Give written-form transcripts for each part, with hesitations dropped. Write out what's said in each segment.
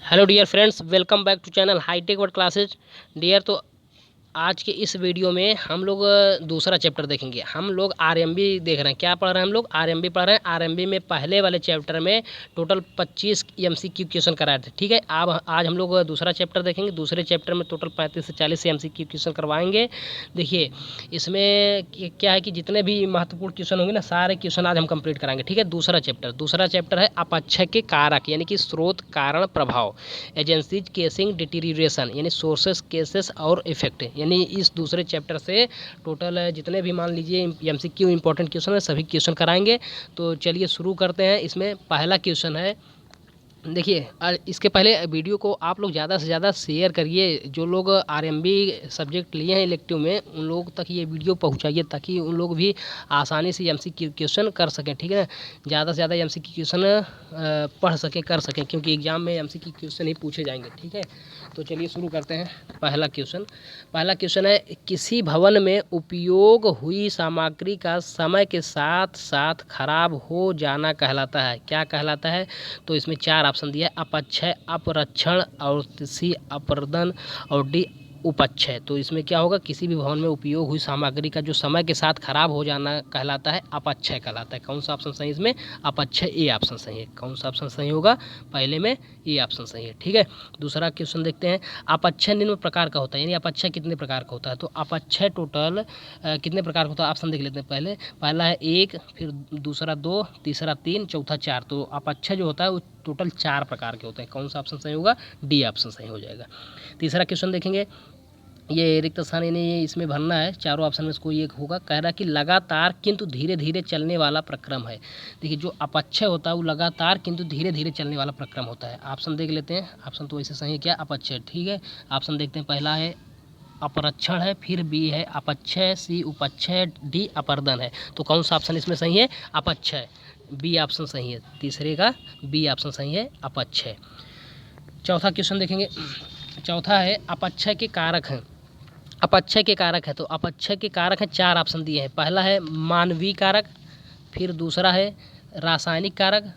Hello dear friends, welcome back to channel hitech word classes. Dear, तो आज के इस वीडियो में हम लोग दूसरा चैप्टर देखेंगे। हम लोग आरएमबी देख रहे हैं। क्या पढ़ रहे हैं हम लोग? आरएमबी पढ़ रहे हैं। आरएमबी में पहले वाले चैप्टर में टोटल 25 एमसीक्यू क्वेश्चन कराए थे। ठीक है, अब आज हम लोग दूसरा चैप्टर देखेंगे। दूसरे चैप्टर में टोटल 35 से 40 एमसीक्यू क्वेश्चन करवाएंगे। देखिए, इसमें क्या है कि जितने भी महत्वपूर्ण क्वेश्चन होंगे ना, सारे क्वेश्चन आज हम कंप्लीट कराएंगे। ठीक है, दूसरा चैप्टर है अपक्षय के कारक, यानी कि स्रोत, कारण, प्रभाव, एजेंसीज, केसिंग, डिटीरियरेशन, यानी सोर्सेस, केसेस और इफेक्ट। यानी इस दूसरे चैप्टर से टोटल जितने भी मान लीजिए एमसीक्यू इंपॉर्टेंट क्वेश्चन है, सभी क्वेश्चन कराएंगे। तो चलिए शुरू करते हैं। इसमें पहला क्वेश्चन है, देखिए, इसके पहले वीडियो को आप लोग ज़्यादा से ज़्यादा शेयर करिए। जो लोग आरएमबी सब्जेक्ट लिए हैं इलेक्टिव में, उन लोगों तक ये वीडियो पहुंचाइए, ताकि उन लोग भी आसानी से एमसीक्यू क्वेश्चन कर सकें। ठीक है, ज़्यादा से ज़्यादा एमसीक्यू क्वेश्चन पढ़ सकें, कर सकें, क्योंकि एग्ज़ाम में एमसीक्यू क्वेश्चन ही पूछे जाएंगे। ठीक है, तो चलिए शुरू करते हैं। पहला क्वेश्चन है, किसी भवन में उपयोग हुई सामग्री का समय के साथ साथ खराब हो जाना कहलाता है। क्या कहलाता है? तो इसमें चार ऑप्शन दिया है, अपक्षय, अपरक्षण, और सी अपर्दन, और डी उपक्षय। तो इसमें क्या होगा? किसी भी भवन में उपयोग हुई सामग्री का जो समय के साथ खराब हो जाना कहलाता है, अपक्षय कहलाता है। कौन सा ऑप्शन सही? इसमें अपक्षय ए ऑप्शन सही है। कौन सा ऑप्शन सही होगा? पहले में ए ऑप्शन सही है। ठीक है, दूसरा क्वेश्चन देखते हैं। अपक्षय निम्न प्रकार का होता है, यानी अपक्षय कितने प्रकार का होता है? तो अपक्षय टोटल कितने प्रकार का होता है? ऑप्शन देख लेते हैं। पहला है 1, फिर दूसरा 2, तीसरा 3, चौथा 4। तो अपक्षय जो होता है वो टोटल 4 प्रकार के होते हैं। कौन सा ऑप्शन सही होगा? डी ऑप्शन सही हो जाएगा। तीसरा क्वेश्चन देखेंगे, ये रिक्त स्थान यानी ये इसमें भरना है, चारों ऑप्शन में से कोई एक होगा। कह रहा है कि लगातार किंतु धीरे धीरे चलने वाला प्रक्रम है। देखिए, जो अपक्षय होता है वो लगातार किंतु धीरे धीरे चलने वाला प्रक्रम होता है। ऑप्शन देख लेते हैं। ऑप्शन तो वैसे सही है, क्या? अपक्षय। ठीक है, ऑप्शन देखते हैं। पहला है अपरक्षण है, फिर बी है अपक्षय, सी उपक्षय, डी अपर्दन है। तो कौन सा ऑप्शन इसमें सही है? अपक्षय, बी ऑप्शन सही है। तीसरे का बी ऑप्शन सही है, अपक्षय। चौथा क्वेश्चन देखेंगे। चौथा है, अपक्षय के कारक हैं। अपक्षय के कारक है, तो अपक्षय के कारक हैं, चार ऑप्शन दिए हैं। पहला है मानवीय कारक, फिर दूसरा है रासायनिक कारक,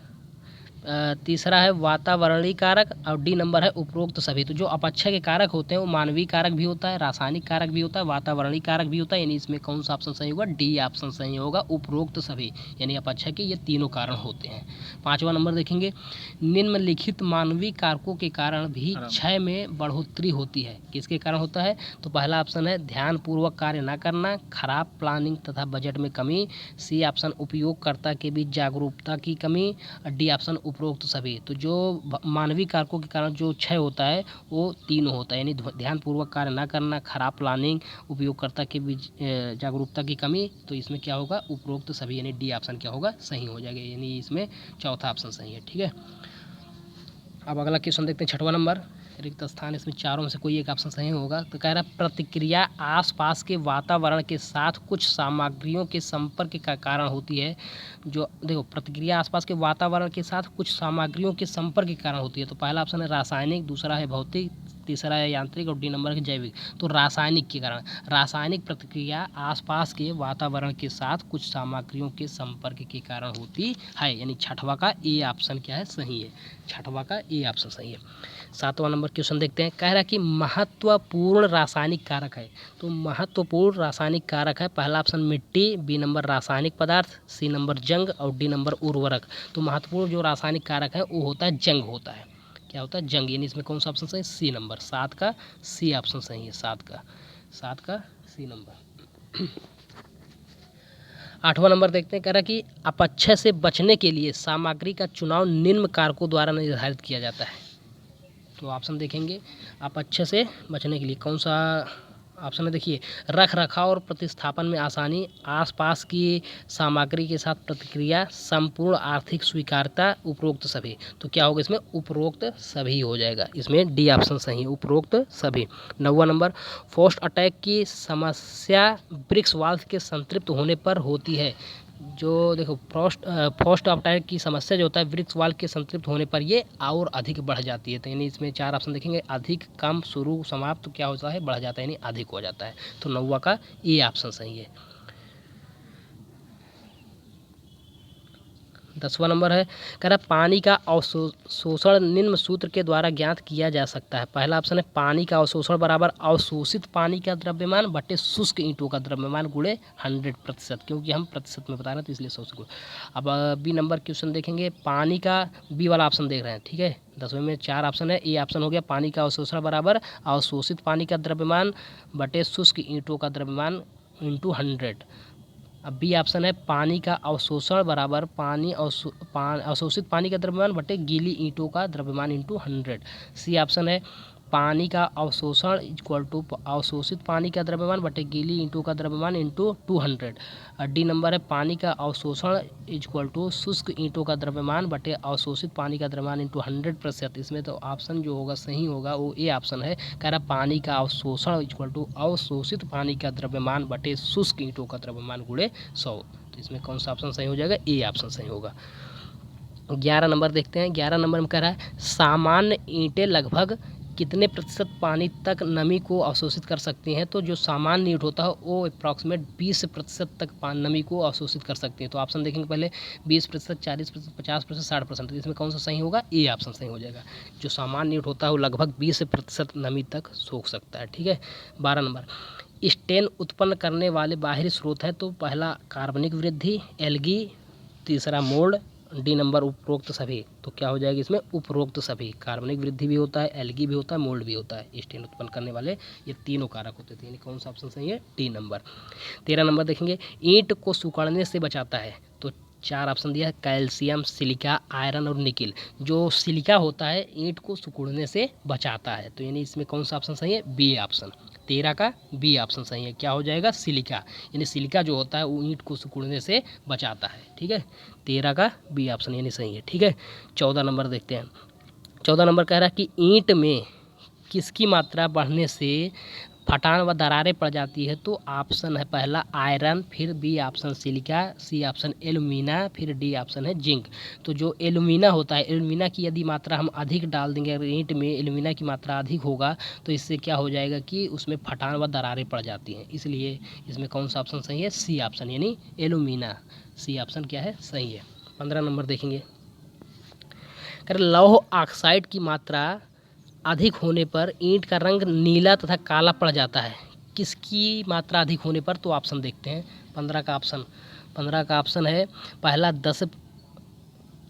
तीसरा है वातावरणीय कारक, और डी नंबर है उपरोक्त सभी। तो जो अपक्षय के कारक होते हैं वो मानवीय कारक भी होता है, रासायनिक कारक भी होता है, वातावरणीय कारक भी होता है। यानी इसमें कौन सा ऑप्शन सही होगा? डी ऑप्शन सही होगा, उपरोक्त सभी। यानी अपक्षय के ये तीनों कारण होते हैं। पांचवा नंबर देखेंगे, निम्नलिखित मानवीय कारकों के कारण भी क्षय में बढ़ोतरी होती है। किसके कारण होता है? तो पहला ऑप्शन है ध्यानपूर्वक कार्य न करना, खराब प्लानिंग तथा बजट में कमी, सी ऑप्शन उपयोगकर्ता के बीच जागरूकता की कमी, डी ऑप्शन उपरोक्त सभी। तो जो मानवीय कारकों के कारण जो क्षय होता है वो तीनों होता है, यानी ध्यानपूर्वक कार्य न करना, खराब प्लानिंग, उपयोगकर्ता के बीच जागरूकता की कमी। तो इसमें क्या होगा? उपरोक्त सभी, यानी डी ऑप्शन क्या होगा? सही हो जाएगा। यानी इसमें चौथा ऑप्शन सही है। ठीक है, अब अगला क्वेश्चन देखते हैं। छठवां नंबर, रिक्त स्थान, इसमें चारों में से कोई एक ऑप्शन सही होगा। तो कह रहा है प्रतिक्रिया आसपास के वातावरण के साथ कुछ सामग्रियों के संपर्क का कारण होती है। जो देखो, प्रतिक्रिया आसपास के वातावरण के साथ कुछ सामग्रियों के संपर्क के कारण होती है। तो पहला ऑप्शन है रासायनिक, दूसरा है भौतिक, तीसरा है यांत्रिक, और डी नंबर है जैविक। तो रासायनिक के कारण, रासायनिक प्रतिक्रिया आसपास के वातावरण के साथ कुछ सामग्रियों के संपर्क के कारण होती है। यानी छठवा का ए ऑप्शन क्या है? सही है। छठवा का ए ऑप्शन सही है। सातवां नंबर क्वेश्चन देखते हैं। कह रहा है कि महत्वपूर्ण रासायनिक कारक है। तो महत्वपूर्ण रासायनिक कारक है, पहला ऑप्शन मिट्टी, बी नंबर रासायनिक पदार्थ, सी नंबर जंग, और डी नंबर उर्वरक। तो महत्वपूर्ण जो रासायनिक कारक है वो होता है जंग होता है। क्या होता है? जंग। यानी इसमें कौन सा ऑप्शन सही है? सी नंबर, 7 का सी ऑप्शन सही है। 7 का सी नंबर। आठवां नंबर देखते हैं। कह रहा है कि अपक्षय से बचने के लिए सामग्री का चुनाव निम्न कारकों द्वारा निर्धारित किया जाता है। तो ऑप्शन देखेंगे, अपक्षय से बचने के लिए कौन सा ऑप्शन है? देखिए, रख रखाव और प्रतिस्थापन में आसानी, आसपास की सामग्री के साथ प्रतिक्रिया, संपूर्ण आर्थिक स्वीकार्यता, उपरोक्त सभी। तो क्या होगा इसमें? उपरोक्त सभी हो जाएगा। इसमें डी ऑप्शन सही है, उपरोक्त सभी। 9वां नंबर, फोस्ट अटैक की समस्या ब्रिक्स वाल्व के संतृप्त होने पर होती है। जो देखो, फोस्ट अटैक की समस्या जो होता है ब्रिक्स वाल्व के संतृप्त होने पर ये और अधिक बढ़ जाती है। तो यानी इसमें चार ऑप्शन देखेंगे, अधिक, कम, शुरू, समाप्त। तो क्या होता है? बढ़ जाता है, यानी अधिक हो जाता है। तो 9वां का ए ऑप्शन सही है। 10वां नंबर है, कह रहा है पानी का अवशोषण निम्न सूत्र के द्वारा ज्ञात किया जा सकता है। पहला ऑप्शन है पानी का अवशोषण बराबर अवशोषित पानी का द्रव्यमान बटे शुष्क ईंटों का द्रव्यमान गुणे 100%, क्योंकि हम प्रतिशत में बता रहे हैं तो इसलिए 100 से गुणे। अब बी नंबर क्वेश्चन देखेंगे, पानी का बी वाला ऑप्शन देख रहे हैं, ठीक है। 10वें में 4 ऑप्शन है, ए ऑप्शन हो गया पानी का अवशोषण बराबर अवशोषित पानी का द्रव्यमान बटे शुष्क ईंटों का द्रव्यमान इंटू 100। अब बी ऑप्शन है पानी का अवशोषण बराबर अवशोषित पानी का द्रव्यमान बटे गीली ईंटों का द्रव्यमान इंटू 100। सी ऑप्शन है पानी का अवशोषण इक्वल टू अवशोषित पानी का द्रव्यमान बटे गीली ईंटों का द्रव्यमान इंटू 200। डी नंबर है पानी का अवशोषण इक्वल टू शुष्क ईंटों का द्रव्यमान बटे अवशोषित पानी का द्रव्यमान इंटू 100%। इसमें तो ऑप्शन जो होगा सही होगा वो ए ऑप्शन है, कह रहा पानी का अवशोषण इक्वल टू अवशोषित पानी का द्रव्यमान बटे शुष्क ईंटों का द्रव्यमान गुणे 100। तो इसमें कौन सा ऑप्शन सही हो जाएगा, ए ऑप्शन सही होगा। 11 नंबर देखते हैं। 11 नंबर में कह रहा है सामान्य ईंटें लगभग कितने प्रतिशत पानी तक नमी को अवशोषित कर सकती हैं। तो जो सामान्य ईंट होता है वो अप्रॉक्सीमेट 20% तक नमी को अवशोषित कर सकती है। तो ऑप्शन देखेंगे पहले 20%, 40%, 50%, 60%। इसमें कौन सा सही होगा, ए ऑप्शन सही हो जाएगा। जो सामान्य ईंट होता है वो लगभग 20% नमी तक सोख सकता है, ठीक है। 12 नंबर स्टेन उत्पन्न करने वाले बाहरी स्रोत है। तो पहला कार्बनिक वृद्धि, एल्गी, तीसरा मोल्ड, डी नंबर उपरोक्त सभी। तो क्या हो जाएगा इसमें, उपरोक्त सभी। कार्बनिक वृद्धि भी होता है, एल्गी भी होता है, मोल्ड भी होता है। स्टेन उत्पन्न करने वाले ये तीनों कारक होते थे। यानी कौन सा ऑप्शन सही है, डी नंबर। 13 नंबर देखेंगे ईंट को सिकुड़ने से बचाता है। तो 4 ऑप्शन दिया है, कैल्शियम, सिलिका, आयरन और निकिल। जो सिलिका होता है ईंट को सिकुड़ने से बचाता है। तो यानी इसमें कौन सा ऑप्शन सही है, बी ऑप्शन। 13 का बी ऑप्शन सही है। क्या हो जाएगा, सिलिका। यानी सिलिका जो होता है वो ईंट को सिकुड़ने से बचाता है, ठीक है। 13 का बी ऑप्शन यानी सही है, ठीक है। 14 नंबर देखते हैं। 14 नंबर कह रहा है कि ईंट में किसकी मात्रा बढ़ने से फटान व दरारें पड़ जाती है। तो ऑप्शन है पहला आयरन, फिर B option silica, C option alumina, फिर डी ऑप्शन है जिंक। तो जो एल्यूमिना होता है, एल्यूमिना की यदि मात्रा हम अधिक डाल देंगे, अगर ईंट में एल्यूमिना की मात्रा अधिक होगा तो इससे क्या हो जाएगा कि उसमें फटान व दरारें पड़ जाती हैं। इसलिए इसमें कौन सा ऑप्शन सही है, सी ऑप्शन यानी एल्यूमिना। सी ऑप्शन क्या है, सही है। 15 नंबर देखेंगे, कर लौह ऑक्साइड की मात्रा अधिक होने पर ईंट का रंग नीला तथा काला पड़ जाता है। किसकी मात्रा अधिक होने पर, तो ऑप्शन देखते हैं। 15 का ऑप्शन है पहला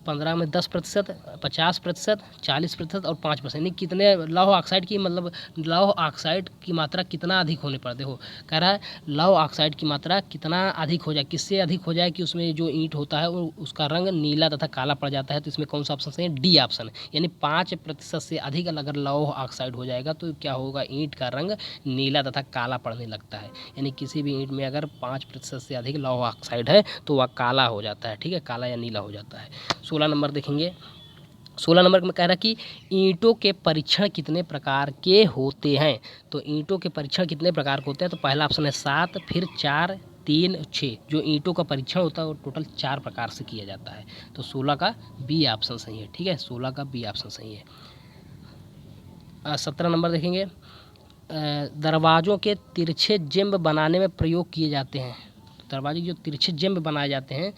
15 में 10%, 50%, 40% और 5%। यानी कितने लौह ऑक्साइड की, मतलब लौह ऑक्साइड की मात्रा कितना अधिक होने पर, देखो कह रहा है लौह ऑक्साइड की मात्रा कितना अधिक हो जाए, किससे अधिक हो जाए कि उसमें जो ईंट होता है वो उसका रंग नीला तथा काला पड़ जाता है। तो इसमें कौन सा ऑप्शन सही है, डी ऑप्शन। यानी 5% से अधिक अगर लौह ऑक्साइड हो जाएगा तो क्या होगा, ईंट का रंग नीला तथा काला पड़ने लगता है। यानी किसी भी ईंट में अगर 5% से अधिक लौह ऑक्साइड है तो वह काला हो जाता है, ठीक है, काला या नीला हो जाता है। 16 नंबर देखेंगे। 16 नंबर में कह रहा है कि ईंटों के परीक्षण कितने प्रकार के होते हैं। तो ईंटों के परीक्षण कितने प्रकार के होते हैं। तो पहला ऑप्शन है 7, फिर 4, 3, 6। जो ईंटों का परीक्षण होता है वो टोटल 4 प्रकार से किया जाता है। तो 16 का बी ऑप्शन सही है, ठीक है, 16 का बी ऑप्शन सही है। 17 नंबर देखेंगे, दरवाज़ों के तिरछे जिम्ब बनाने में प्रयोग किए जाते हैं। दरवाजे जो तिरछे जिम्ब बनाए जाते हैं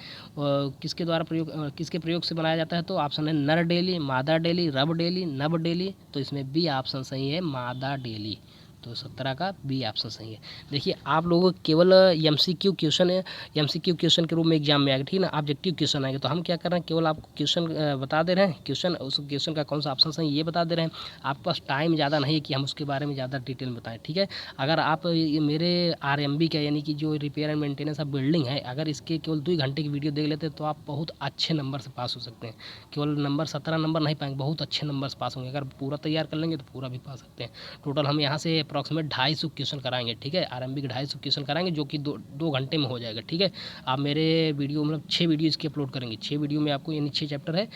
किसके द्वारा किसके प्रयोग से बनाया जाता है। तो ऑप्शन है नर डेली, मादा डेली, रब डेली, नब डेली। तो इसमें बी ऑप्शन सही है, मादा डेली। तो 17 का बी ऑप्शन सही है। देखिए आप लोगों को केवल एमसीक्यू क्वेश्चन है, एमसीक्यू क्वेश्चन के रूप में एग्जाम में आएगा, ठीक है ना। ऑब्जेक्टिव क्वेश्चन आएंगे तो हम क्या कर रहे हैं, केवल आपको क्वेश्चन बता दे रहे हैं, क्वेश्चन उस क्वेश्चन का कौन सा ऑप्शन सही ये बता दे रहे हैं। आपके पास टाइम ज़्यादा नहीं है कि हम उसके बारे में ज़्यादा डिटेल में बताएं, ठीक है। अगर आप मेरे आरएमबी का यानी कि जो repair and maintenance of building है, अगर इसके केवल 2 घंटे की वीडियो देख लेते तो आप बहुत अच्छे नंबर से पास हो सकते हैं। केवल नंबर 17 नंबर नहीं पाएंगे, बहुत अच्छे नंबर से पास होंगे। अगर पूरा तैयार कर लेंगे तो पूरा भी पा सकते हैं। टोटल हम यहाँ से अप्रॉक्सीमेट 250 क्वेश्चन कराएंगे, ठीक है, आरएमबी के 250 क्वेश्चन कराएंगे जो कि 2 घंटे में हो जाएगा, ठीक है। आप मेरे वीडियो मतलब 6 वीडियो इसकी अपलोड करेंगे, 6 वीडियो में आपको, यानी 6 चैप्टर है,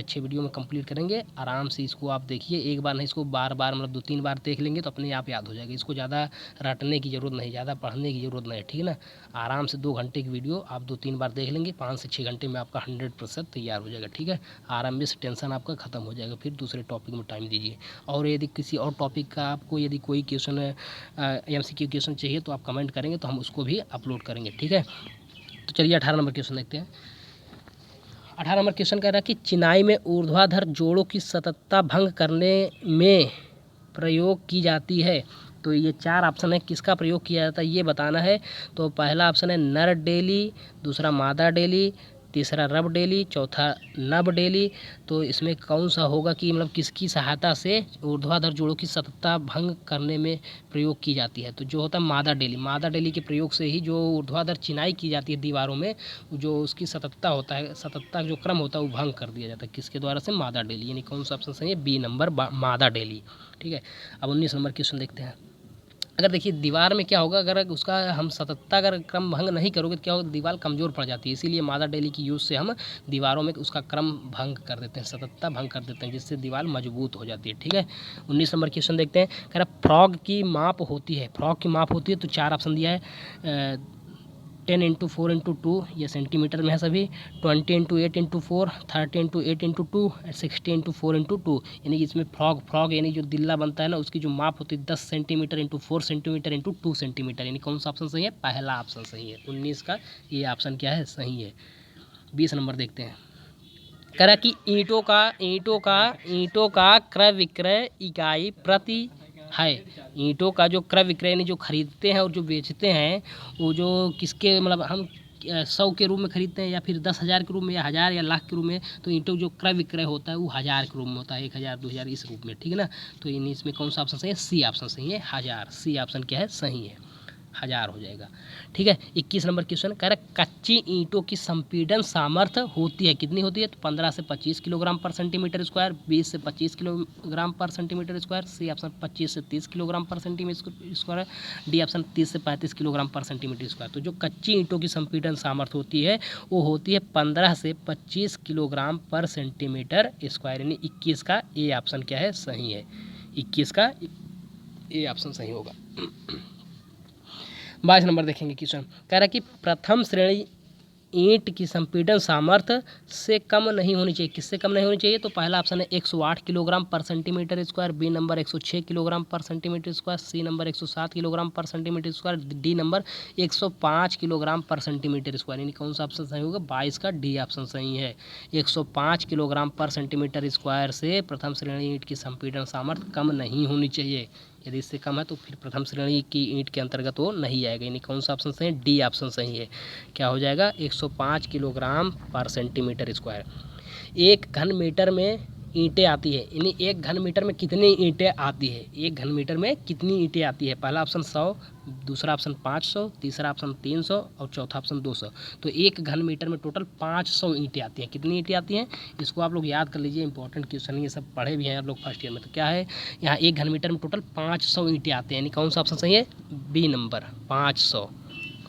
6 वीडियो में कंप्लीट करेंगे आराम से। इसको आप देखिए, एक बार नहीं, इसको बार बार मतलब 2-3 बार देख लेंगे तो अपने आप याद हो जाएगा। इसको ज़्यादा रटने की ज़रूरत नहीं, ज़्यादा पढ़ने की ज़रूरत नहीं, ठीक है ना। आराम से 2 घंटे की वीडियो आप 2-3 बार देख लेंगे, 5 से 6 घंटे में आपका 100% तैयार हो जाएगा, ठीक है। आरएमबी से टेंशन आपका खत्म हो जाएगा। फिर दूसरे टॉपिक में टाइम दीजिए। और यदि किसी और टॉपिक का आपको यदि कोई क्वेश्चन एमसीक्यू क्वेश्चन चाहिए तो आप कमेंट करेंगे तो हम उसको भी अपलोड करेंगे, ठीक है। तो चलिए 18 नंबर क्वेश्चन देखते हैं। 18 नंबर क्वेश्चन कह रहा है कि चिनाई में ऊर्ध्वाधर जोड़ों की सततता भंग करने में प्रयोग की जाती है। तो ये 4 ऑप्शन है, किसका प्रयोग किया जाता है ये बताना है। तो पहला ऑप्शन है नर डेली, दूसरा मादा डेली, तीसरा रब डेली, चौथा नब डेली। तो इसमें कौन सा होगा कि मतलब किसकी सहायता से ऊर्ध्वाधर जोड़ों की सततता भंग करने में प्रयोग की जाती है। तो जो होता है मादा डेली, मादा डेली के प्रयोग से ही जो ऊर्ध्वाधर चिनाई की जाती है दीवारों में, जो उसकी सततता होता है, सततता जो क्रम होता है वो भंग कर दिया जाता है। किसके द्वारा से? मादा डेली। यानी कौन सा ऑप्शन सही है? बी नंबर मादा डेली। ठीक है, अब 19 नंबर क्वेश्चन देखते हैं। अगर देखिए दीवार में क्या होगा, अगर उसका हम सततता अगर क्रम भंग नहीं करोगे तो क्या होगा, दीवार कमज़ोर पड़ जाती है। इसीलिए मादा डेली की यूज़ से हम दीवारों में उसका क्रम भंग कर देते हैं, सततता भंग कर देते हैं, जिससे दीवार मजबूत हो जाती है। ठीक है, 19 नंबर क्वेश्चन देखते हैं। कह रहा फ्रॉग की माप होती है, फ्रॉग की माप होती है तो 4 ऑप्शन दिया है। 10x4x2 ये सेंटीमीटर में है सभी, 20x8x4, 30x8x2, 60x4x2। यानी कि इसमें फ्रॉग यानी जो दिल्ला बनता है ना, उसकी जो माप होती है 10 centimetre into 4 centimetre into 2 centimetre. यानी कौन सा ऑप्शन सही है? पहला ऑप्शन सही है। 19 का ये ऑप्शन क्या है? सही है। 20 नंबर देखते हैं। कह रहा कि ईंटों का क्रय विक्रय इकाई प्रति है। ईंटों का जो क्रय विक्रय यानी जो खरीदते हैं और जो बेचते हैं, वो जो किसके मतलब हम 100 के रूप में खरीदते हैं या फिर 10,000 के रूप में या 1,000 या लाख के रूप में, तो ईंटों जो क्रय विक्रय होता है वो 1,000 के रूप में होता है, 1,000 2,000 इस रूप में। ठीक है ना, तो इसमें कौन सा ऑप्शन सही है? सी ऑप्शन सही है, 1,000। सी ऑप्शन क्या है? सही है, 1,000 हो जाएगा। ठीक है, 21 नंबर क्वेश्चन कह रहा है कच्ची ईंटों की संपीड़न सामर्थ्य होती है, कितनी होती है? तो 15 से 25 किलोग्राम पर सेंटीमीटर स्क्वायर, 20 से 25 kilogram per centimetre square, C option 25 से 30 kilogram per centimetre square, D option 30 से 35 किलोग्राम पर सेंटीमीटर स्क्वायर। तो जो कच्ची ईंटों की संपीड़न सामर्थ्य होती है वो होती है 15 से 25 किलोग्राम पर सेंटीमीटर स्क्वायर। यानी 21 का ए ऑप्शन क्या है? सही है, 21 का ए ऑप्शन सही होगा। 22 नंबर देखेंगे क्वेश्चन। कह रहा है कि प्रथम श्रेणी ईंट की संपीड़न सामर्थ्य से कम नहीं होनी चाहिए। किससे कम नहीं होनी चाहिए? तो पहला ऑप्शन है 108 kilogram per centimetre square, B number 106 kilogram per centimetre square, C number 107 kilogram per centimetre square, D number 105 kilogram per centimetre square. यानी कौन सा ऑप्शन सही होगा? 22 का डी ऑप्शन सही है। 105 किलोग्राम पर सेंटीमीटर स्क्वायर से प्रथम श्रेणी ईंट की संपीड़न सामर्थ्य कम नहीं होनी चाहिए। यदि इससे कम है तो फिर प्रथम श्रेणी की ईंट के अंतर्गत वो नहीं आएगा। यानी कौन सा ऑप्शन सही है? डी ऑप्शन सही है। क्या हो जाएगा? 105 किलोग्राम पर सेंटीमीटर स्क्वायर। 1 घन मीटर में ईंटें आती है, यानी 1 घन मीटर में कितनी ईंटें आती है? 1 घन मीटर में कितनी ईंटें आती है? पहला ऑप्शन 100, दूसरा ऑप्शन 500, तीसरा ऑप्शन 300 और चौथा ऑप्शन 200। तो 1 घन मीटर में टोटल 500 ईंटें आती हैं। कितनी ईंटें आती हैं? इसको आप लोग याद कर लीजिए, इंपॉर्टेंट क्वेश्चन ये सब पढ़े भी हैं आप लोग फर्स्ट ईयर में। तो क्या है यहाँ? 1 घन मीटर में टोटल 500 ईंटें आते हैं। यानी कौन सा ऑप्शन सही है? B number 500।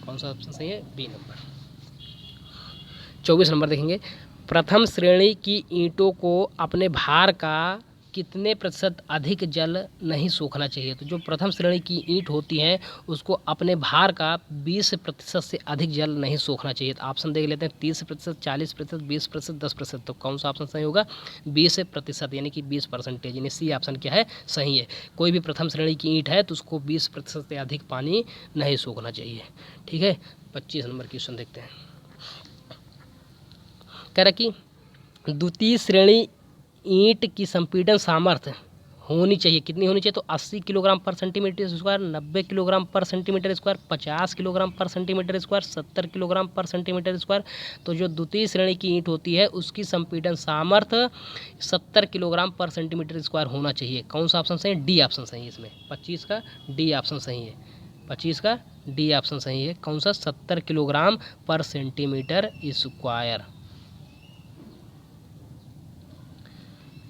कौन सा ऑप्शन सही है? B number. 24 नंबर देखेंगे। प्रथम श्रेणी की ईंटों को अपने भार का कितने प्रतिशत अधिक जल नहीं सोखना चाहिए? तो जो प्रथम श्रेणी की ईंट होती हैं उसको अपने भार का 20% से अधिक जल नहीं सोखना चाहिए। तो ऑप्शन देख लेते हैं, 30%, 40%, 20%, 10%। तो कौन सा ऑप्शन सही होगा? 20%, यानी कि 20%। यानी सी ऑप्शन क्या है? सही है। कोई भी प्रथम श्रेणी की ईंट है तो उसको 20% से अधिक पानी नहीं सोखना चाहिए। ठीक है, 25 नंबर क्वेश्चन देखते हैं। कह रहा कि द्वितीय श्रेणी ईंट की संपीड़न सामर्थ्य होनी चाहिए, कितनी होनी चाहिए? तो 80 kilogram per centimetre square, 90 kilogram per centimetre square, 50 kilogram per centimetre square, 70 kilogram per centimetre square. तो जो द्वितीय श्रेणी की ईंट होती है उसकी संपीड़न सामर्थ्य 70 किलोग्राम पर सेंटीमीटर स्क्वायर होना चाहिए। कौन सा ऑप्शन सही है? डी ऑप्शन सही है। इसमें 25 का डी ऑप्शन सही है, 25 का डी ऑप्शन सही है। कौन सा? 70 kilogram per centimetre square.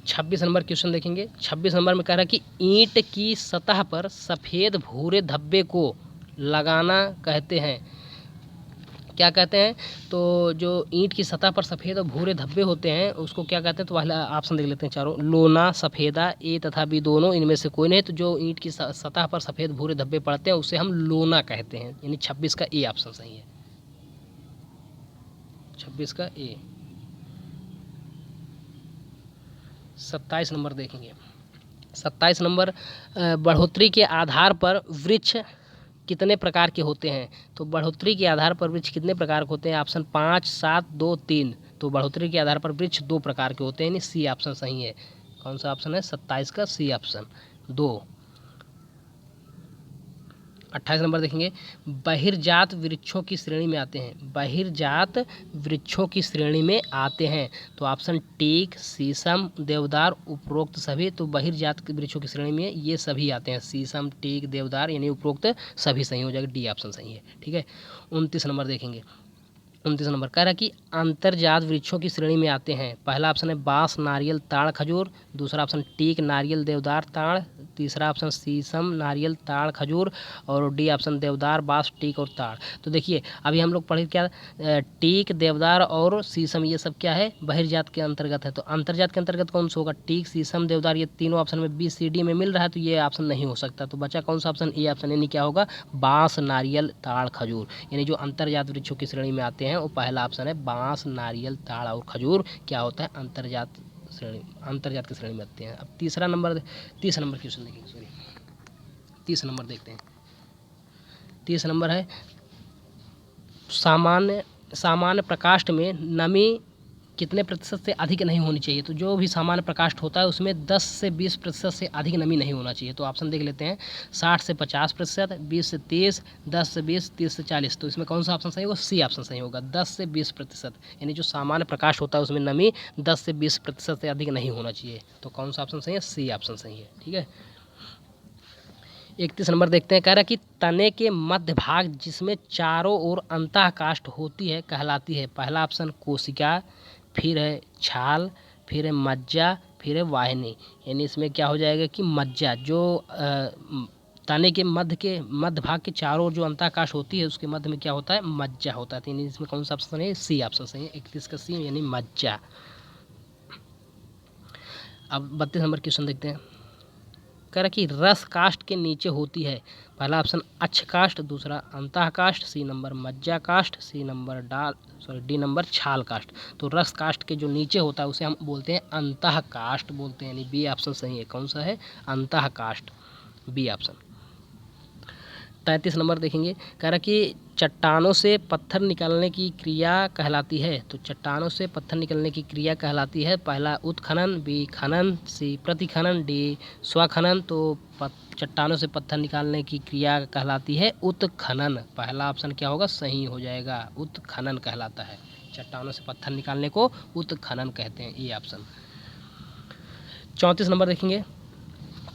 26 number question देखेंगे। 26 नंबर में कह रहा है कि ईंट की सतह पर सफ़ेद भूरे धब्बे को लगाना कहते हैं, क्या कहते हैं? तो जो ईंट की सतह पर सफ़ेद और भूरे धब्बे होते हैं उसको क्या कहते हैं? तो पहला ऑप्शन देख लेते हैं चारों। लोना, सफ़ेदा, ए तथा बी दोनों, इनमें से कोई नहीं। तो जो ईंट की सतह पर सफ़ेद भूरे धब्बे पड़ते हैं उसे हम लोना कहते हैं। यानी 26 का ए ऑप्शन सही है, 26 का ए। 27 नंबर देखेंगे। 27 नंबर, बढ़ोतरी के आधार पर वृक्ष कितने प्रकार के होते हैं? तो बढ़ोतरी के आधार पर वृक्ष कितने प्रकार के होते हैं? ऑप्शन 5, 7, 2, 3। तो बढ़ोतरी के आधार पर वृक्ष दो प्रकार के होते हैं, यानी सी ऑप्शन सही है। कौन सा ऑप्शन है? 27 का सी ऑप्शन, 2। 28 नंबर देखेंगे, बहिर्जात वृक्षों की श्रेणी में आते हैं, बहिर्जात वृक्षों की श्रेणी में आते हैं, तो ऑप्शन टीक, शीशम, देवदार, उपरोक्त सभी। तो बहिर्जात वृक्षों की श्रेणी में ये सभी आते हैं, शीशम, टीक, देवदार, यानी उपरोक्त सभी सही हो जाएगा, डी ऑप्शन सही है। ठीक है, 29 नंबर देखेंगे, 29 नंबर कह रहा है कि अंतर्जात वृक्षों की श्रेणी में आते हैं। पहला ऑप्शन है बांस, नारियल, ताड़, खजूर। दूसरा ऑप्शन टीक, नारियल, देवदार, ताड़। तीसरा ऑप्शन शीशम, नारियल, ताड़, खजूर। और डी ऑप्शन देवदार, बांस, टीक और ताड़। तो देखिए अभी हम लोग पढ़े क्या, टीक, देवदार और शीशम ये सब क्या है? बहिर्जात के अंतर्गत है। तो अंतर्जात के अंतर्गत कौन सा होगा? टीक, शीशम, देवदार, ये तीनों ऑप्शन में बी सी डी में मिल रहा है, तो ये ऑप्शन नहीं हो सकता। तो बचा कौन सा ऑप्शन? ए ऑप्शन, यानी क्या होगा? बांस, नारियल, ताड़, खजूर, यानी जो अंतर्जात वृक्षों की श्रेणी में आते हैं वो पहला ऑप्शन है बांस, नारियल, ताड़ और खजूर क्या होता है? अंतर्जात की श्रेणी में आते हैं। अब 30 नंबर क्वेश्चन देखेंगे, सॉरी 30 नंबर देखते हैं। 30 नंबर है सामान्य प्रकाष्ठ में नमी कितने प्रतिशत से अधिक नहीं होनी चाहिए? तो जो भी सामान्य प्रकाष्ठ होता है उसमें 10 से 20% से अधिक नमी नहीं होना चाहिए। तो ऑप्शन देख लेते हैं, 60 से 50%, 20 से 30, 10 से 20, 30 से 40। तो इसमें कौन सा ऑप्शन सही होगा? सी ऑप्शन सही होगा, 10 से 20%, यानी जो सामान्य प्रकाश होता है उसमें नमी 10 से 20% से अधिक नहीं होना चाहिए। तो कौन सा ऑप्शन सही है? सी ऑप्शन सही है। ठीक है, 31 नंबर देखते हैं, कह रहा है कि तने के मध्य भाग जिसमें चारों ओर अंतः काष्ठ होती है कहलाती है। पहला ऑप्शन कोशिका, फिर है छाल, फिर है मज्जा, फिर है वाहिनी। यानी इसमें क्या हो जाएगा कि मज्जा, जो तने के मध्य भाग के चारों ओर जो अंतः काष्ठ होती है उसके मध्य में क्या होता है? मज्जा होता है। तो यानी इसमें कौन सा ऑप्शन है? सी ऑप्शन सही है, 31 का सी, यानी मज्जा। अब 32 नंबर क्वेश्चन देखते हैं, कह रहा कि रस काष्ठ के नीचे होती है। पहला ऑप्शन अक्ष काष्ठ, दूसरा अंतः काष्ठ, सी नंबर मज्जा काष्ठ, डी नंबर छाल काष्ठ। तो रस काष्ठ के जो नीचे होता है उसे हम बोलते हैं अंतः काष्ठ बोलते हैं, यानी बी ऑप्शन सही है। कौन सा है? अंतः काष्ठ, बी ऑप्शन। 33 नंबर देखेंगे, कह रहा कि चट्टानों से पत्थर निकालने की क्रिया कहलाती है। तो चट्टानों से पत्थर निकालने की क्रिया कहलाती है, पहला उत्खनन, बी खनन, सी प्रतिखनन, डी स्वखनन। तो चट्टानों से पत्थर निकालने की क्रिया कहलाती है उत्खनन। पहला ऑप्शन क्या होगा? सही हो जाएगा, उत्खनन कहलाता है। चट्टानों से पत्थर निकालने को उत्खनन कहते हैं, ये ऑप्शन। 34 नंबर देखेंगे,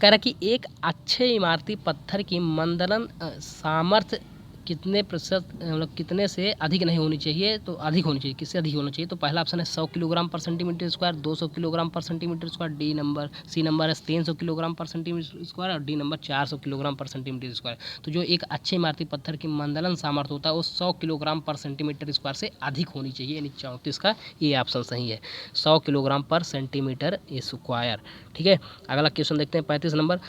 कह रहा कि एक अच्छे इमारती पत्थर की मंदन सामर्थ्य कितने प्रतिशत, मतलब कितने से अधिक नहीं होनी चाहिए? तो अधिक होनी चाहिए। किससे अधिक होना चाहिए? तो पहला ऑप्शन है 100 kilogram per centimetre square, 200 kilogram per centimetre square, C number है 300 किलोग्राम पर सेंटीमीटर स्क्वायर, और D number 400 kilogram per centimetre square. तो जो एक अच्छे इमारती पत्थर की मंदन सामर्थ्य होता है वो 100 किलोग्राम पर सेंटीमीटर स्क्वायर से अधिक होनी चाहिए, यानी 34 का ये ऑप्शन सही है, 100 किलोग्राम पर सेंटीमीटर स्क्वायर। ठीक है, अगला क्वेश्चन देखते हैं, 35 नंबर,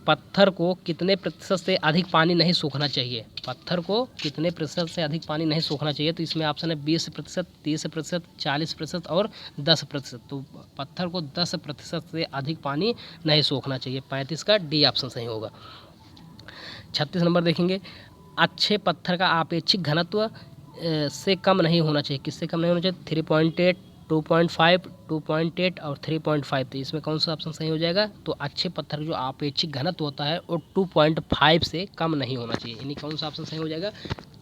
पत्थर को कितने प्रतिशत से अधिक पानी नहीं सूखना चाहिए? पत्थर को कितने प्रतिशत से अधिक पानी नहीं सूखना चाहिए? तो इसमें ऑप्शन है 20%, 30%, 40% और 10%। तो पत्थर को 10% से अधिक पानी नहीं सूखना चाहिए, 35 का डी ऑप्शन सही होगा। 36 नंबर देखेंगे, अच्छे पत्थर का आपेक्षिक घनत्व से कम नहीं होना चाहिए। किससे कम नहीं होना चाहिए? 3.8, 2.5, 2.8 और 3.5। तो इसमें कौन सा ऑप्शन सही हो जाएगा? तो अच्छे पत्थर जो आपेक्षिक घनत्व होता है वो 2.5 से कम नहीं होना चाहिए, यानी कौन सा ऑप्शन सही हो जाएगा?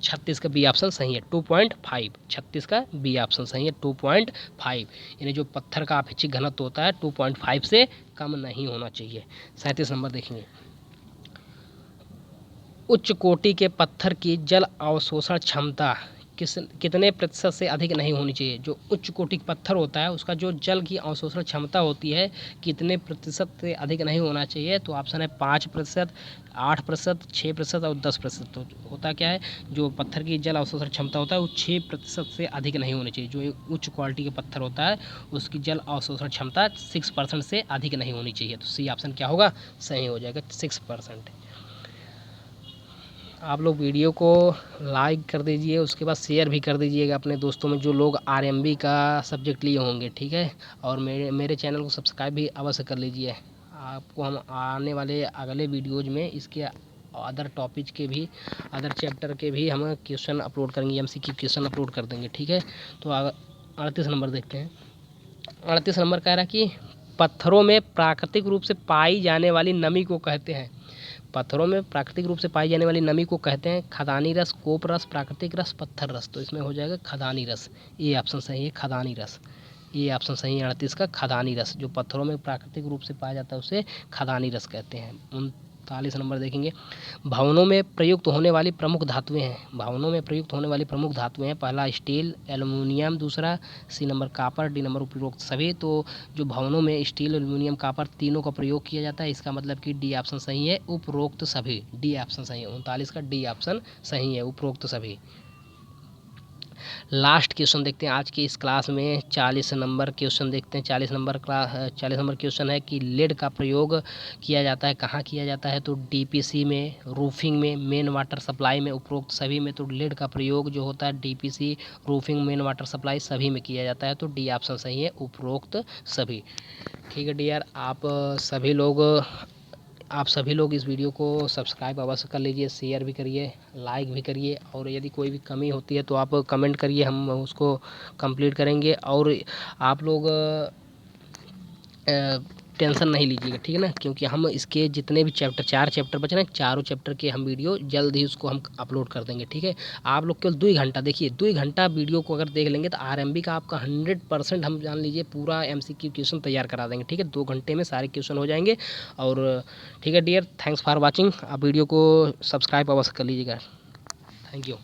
36 का बी ऑप्शन सही है, 2.5। 36 का बी ऑप्शन सही है, 2.5, यानी जो पत्थर का आपेक्षिक घनत्व होता है 2.5 से कम नहीं होना चाहिए। 37 नंबर देखेंगे, उच्च कोटि के पत्थर की जल अवशोषण क्षमता कितने प्रतिशत से अधिक नहीं होनी चाहिए? जो उच्च कोटि का पत्थर होता है उसका जो जल की अवशोषण क्षमता होती है कितने प्रतिशत से अधिक नहीं होना चाहिए? तो ऑप्शन है 5%, 8%, 6% और 10%। तो होता क्या है, जो पत्थर की जल अवशोषण क्षमता होता है वो 6% से अधिक नहीं होनी चाहिए। जो उच्च क्वालिटी का पत्थर होता है उसकी जल अवशोषण क्षमता 6% से अधिक नहीं होनी चाहिए। तो सी ऑप्शन क्या होगा? सही हो जाएगा, 6%। आप लोग वीडियो को लाइक कर दीजिए, उसके बाद शेयर भी कर दीजिएगा अपने दोस्तों में जो लोग आरएमबी का सब्जेक्ट लिए होंगे। ठीक है, और मेरे चैनल को सब्सक्राइब भी अवश्य कर लीजिए। आपको हम आने वाले अगले वीडियोज़ में इसके अदर टॉपिक के भी, अदर चैप्टर के भी हम क्वेश्चन अपलोड करेंगे, एमसीक्यू क्वेश्चन अपलोड कर देंगे। ठीक है, तो 38 नंबर देखते हैं। 38 नंबर कह रहा है कि पत्थरों में प्राकृतिक रूप से पाई जाने वाली नमी को कहते हैं। पत्थरों में प्राकृतिक रूप से पाई जाने वाली नमी को कहते हैं खदानी रस, कोप रस, प्राकृतिक रस, पत्थर रस। तो इसमें हो जाएगा खदानी रस। ये ऑप्शन सही है, खदानी रस। ये ऑप्शन सही है 38 का, खदानी रस। जो पत्थरों में प्राकृतिक रूप से पाया जाता है उसे खदानी रस कहते हैं। 39 नंबर देखेंगे। भवनों में प्रयुक्त होने वाली प्रमुख धातुएं हैं। भवनों में प्रयुक्त होने वाली प्रमुख धातुएं हैं। पहला स्टील, एल्युमिनियम, दूसरा C number copper, D number उपरोक्त सभी। तो जो भवनों में स्टील, एल्युमिनियम, कापर तीनों का प्रयोग किया जाता है, इसका मतलब कि डी ऑप्शन सही है, उपरोक्त सभी। डी ऑप्शन सही है, 39 का डी ऑप्शन सही है, उपरोक्त सभी। लास्ट क्वेश्चन देखते हैं आज की इस क्लास में। 40 नंबर क्वेश्चन देखते हैं। 40 नंबर क्वेश्चन है कि लेड का प्रयोग किया जाता है, कहाँ किया जाता है? तो डीपीसी में, रूफिंग में, मेन वाटर सप्लाई में, उपरोक्त सभी में। तो लेड का प्रयोग जो होता है DPC, roofing, main water supply सभी में किया जाता है। तो डी ऑप्शन सही है, उपरोक्त सभी। ठीक है डियर, आप सभी लोग इस वीडियो को सब्सक्राइब अवश्य कर लीजिए, शेयर भी करिए, लाइक भी करिए, और यदि कोई भी कमी होती है तो आप कमेंट करिए, हम उसको कंप्लीट करेंगे। और आप लोग टेंशन नहीं लीजिएगा, ठीक है ना, क्योंकि हम इसके जितने भी चैप्टर, 4 चैप्टर बचे ना, चारों चैप्टर के हम वीडियो जल्द ही उसको हम अपलोड कर देंगे। ठीक है, आप लोग केवल 2 घंटा देखिए, 2 घंटा वीडियो को अगर देख लेंगे तो आरएमबी का आपका 100% हम जान लीजिए पूरा एमसीक्यू क्वेश्चन तैयार करा देंगे। ठीक है, 2 घंटे में सारे क्वेश्चन हो जाएंगे। और ठीक है डियर, थैंक्स फॉर वॉचिंग। आप वीडियो को सब्सक्राइब अवश्य कर लीजिएगा। Thank you.